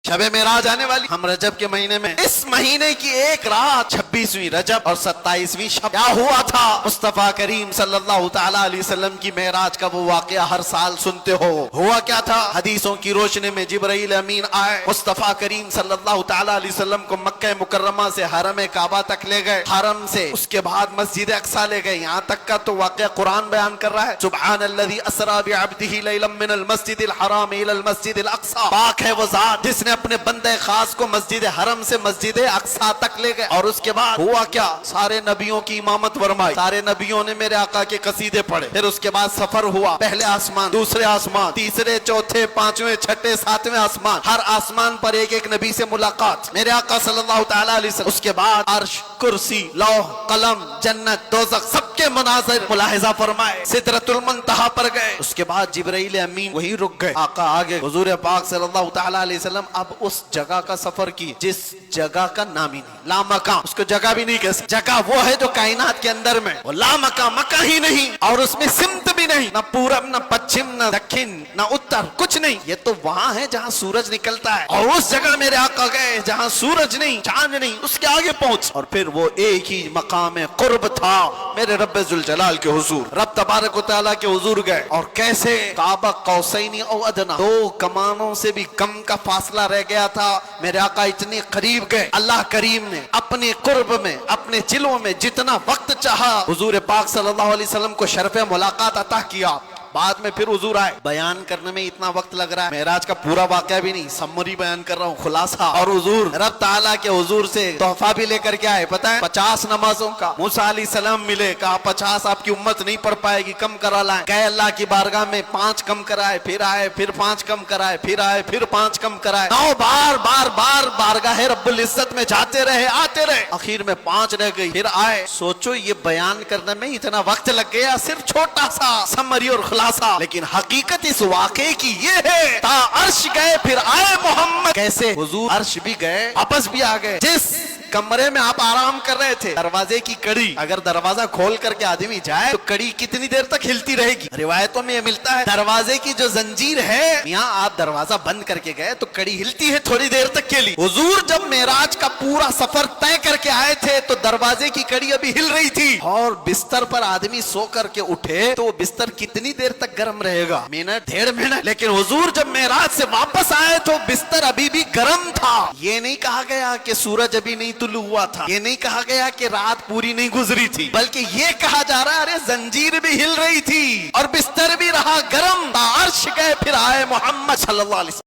शब मेराज आने वाली, हम रजब के महीने में, इस महीने की एक रात 26वीं रजब और 27वीं शब क्या हुआ था। मुस्तफा करीम सल्लल्लाहु तआला अलैहि वसल्लम की मेराज का वो वाकया हर साल सुनते हो। हुआ क्या था, हदीसों की रोशनी में जिब्राइल अमीन आए, मुस्तफा करीम सल्लल्लाहु तआला अलैहि वसल्लम को मक्का मुकर्रमा से हरम काबा तक ले गए, हरम से उसके बाद मस्जिद अक्सा ले गए। यहाँ तक का तो वाकया कुरान बयान कर रहा है, सुब्हानल्लज़ी अस्रा बिअब्दिही लैलन मिनल मस्जिदिल हराम इलल मस्जिदिल अक्सा। पाक है वो जात जिसने अपने बंदे खास को मस्जिद हरम से मस्जिद अक्सा तक ले गए। और उसके बाद हुआ क्या, सारे नबियों की इमामत फरमाई, सारे नबियों ने मेरे आका के कसीदे पढ़े। फिर उसके बाद सफर हुआ, पहले आसमान, दूसरे आसमान, तीसरे, चौथे, पांचवें, छठे, सातवें आसमान, हर आसमान पर एक एक नबी से मुलाकात, मेरे आका सल्लल्लाहु तआला अलैहि वसल्लम। उसके बाद अर्श, कुर्सी, लौह कलम, जन्नत, दोज़ख, सबके मनाज़िर मुलाहिजा फरमाए, सिदरतुल मुंतहा पर गए। उसके बाद जिब्राइल अमीन वहीं रुक गए, आका आगे, हुजूर पाक सल्लल्लाहु तआला अलैहि वसल्लम अब उस जगह का सफर की जिस जगह का नाम ही नहीं, लामका, उसको जगह भी नहीं कह सकते। जगह वो है जो कायनात के अंदर में, वो लामका, मक्का ही नहीं, और उसमें सिमत भी नहीं, ना पूरब, ना पश्चिम, ना दक्षिण, ना उत्तर, कुछ नहीं। ये तो वहां है जहां सूरज निकलता है, और उस जगह मेरे आका गए जहां सूरज नहीं, चांद नहीं, उसके आगे पहुंच। और फिर वो एक ही मकाम कुर्ब था, मेरे रब्बे जुल जलाल के हुजूर, रब तबारक व तआला के हुजूर गए। और कैसे, काबा कौसैनी औ अदना, दो कमानों से भी कम का फासला रह गया था, मेरे आका इतने करीब गए। अल्लाह करीम ने अपने कुर्ब में, अपने जिलों में जितना वक्त चाहा हुजूर पाक सल्लल्लाहु अलैहि वसल्लम को शरफ़े मुलाकात अता किया। बाद में फिर हुजूर आए, बयान करने में इतना वक्त लग रहा है, मेराज का पूरा वाकया भी नहीं, समरी बयान कर रहा हूँ, खुलासा। और हुजूर रब ताला के हुजूर से तोहफा भी लेकर के आए, पता है, 50 नमाजों का। मूसा अलैहिस्सलाम मिले, कहा 50 आपकी उम्मत नहीं पढ़ पाएगी, कम करा लाए। गए अल्लाह की बारगाह में, 5 कम कराए, फिर आए, फिर 5 कम कराए, फिर आए, फिर 5 कम कराए। 9 बार बार बार बारगाह रब्बुल इज्जत में जाते रहे, आते रहे, आखिर में 5 रह गई, फिर आए। सोचो ये बयान करने में इतना वक्त लग गया, सिर्फ छोटा सा समरी और खुलासा। लेकिन हकीकत इस वाक़े की ये है, ता अर्श गए फिर आए मोहम्मद। कैसे, हुजूर अर्श भी गए, वापस भी आ गए। जिस कमरे में आप आराम कर रहे थे, दरवाजे की कड़ी, अगर दरवाजा खोल करके आदमी जाए तो कड़ी कितनी देर तक हिलती रहेगी। रिवायतों में मिलता है दरवाजे की जो जंजीर है, यहाँ आप दरवाजा बंद करके गए तो कड़ी हिलती है थोड़ी देर तक के लिए। हुजूर जब मेराज का पूरा सफर तय करके आए थे तो दरवाजे की कड़ी अभी हिल रही थी, और बिस्तर पर आदमी सो करके उठे तो बिस्तर कितनी देर तक गर्म रहेगा, मिनट, 1.5 मिनट। लेकिन हुजूर जब मेराज से वापस आए तो बिस्तर अभी भी गर्म था। ये नहीं कहा गया कि सूरज अभी नहीं तुलू हुआ था, ये नहीं कहा गया कि रात पूरी नहीं गुजरी थी, बल्कि ये कहा जा रहा है अरे जंजीर भी हिल रही थी और बिस्तर भी रहा गर्म। अर्श गए फिर आए मोहम्मद सल्लल्लाहु अलैहि वसल्लम।